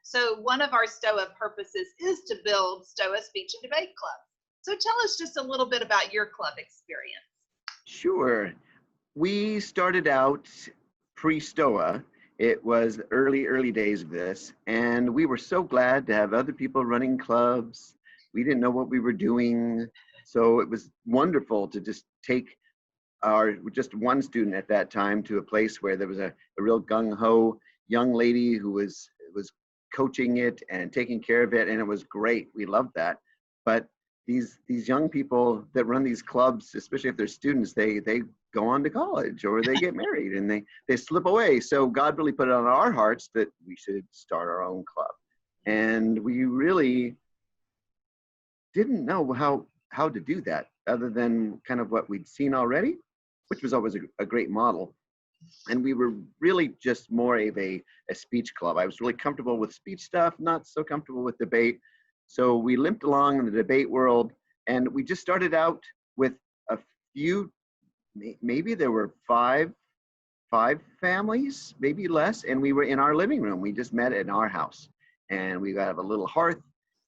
So one of our Stoa purposes is to build Stoa Speech and Debate Club. So tell us just a little bit about your club experience. Sure. We started out pre-Stoa. It was the early days of this, and we were so glad to have other people running clubs. We didn't know what we were doing, so it was wonderful to just take our just one student at that time to a place where there was a real gung-ho young lady who was coaching it and taking care of it, and it was great. We loved that. But these young people that run these clubs, especially if they're students, they go on to college or they get married and they slip away. So God really put it on our hearts that we should start our own club. And we really didn't know how to do that other than kind of what we'd seen already, which was always a great model. And we were really just more of a speech club. I was really comfortable with speech stuff, not so comfortable with debate. So we limped along in the debate world, and we just started out with a few, maybe there were five families, maybe less, and we were in our living room. We just met in our house, and we got a little hearth.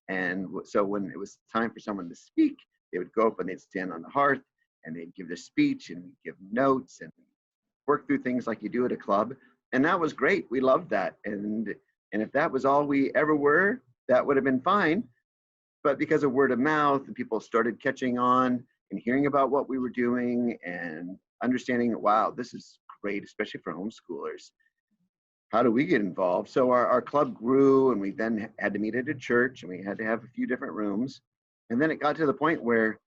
And so when it was time for someone to speak, they would go up and they'd stand on the hearth, and they'd give their speech, and we'd give notes and work through things like you do at a club. And that was great. We loved that. And if that was all we ever were, that would have been fine. But because of word of mouth, and people started catching on and hearing about what we were doing and understanding, wow, this is great, especially for homeschoolers. How do we get involved? So our club grew, and we then had to meet at a church, and we had to have a few different rooms. And then it got to the point where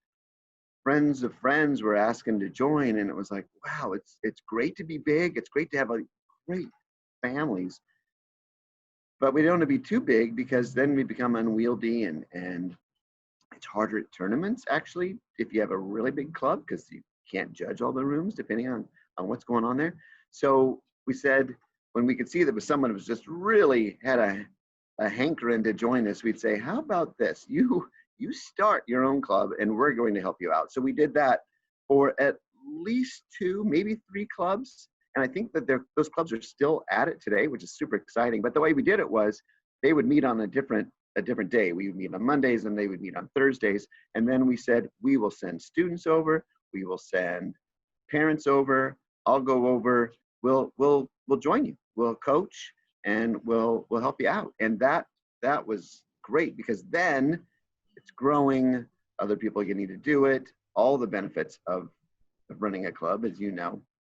friends of friends were asking to join, and it was like, wow, it's great to be big. It's great to have great families, but we don't want to be too big because then we become unwieldy, and it's harder at tournaments actually if you have a really big club because you can't judge all the rooms depending on what's going on there. So we said, when we could see that was someone who was just really had a hankering to join us, we'd say, how about this? You start your own club and we're going to help you out. So we did that for at least 2, maybe 3 clubs. And I think that those clubs are still at it today, which is super exciting. But the way we did it was they would meet on a different day. We would meet on Mondays and they would meet on Thursdays. And then we said, we will send students over, we will send parents over, I'll go over, we'll join you, we'll coach, and we'll help you out. And that was great because then it's growing, other people are getting to do it, all the benefits of running a club, as you know.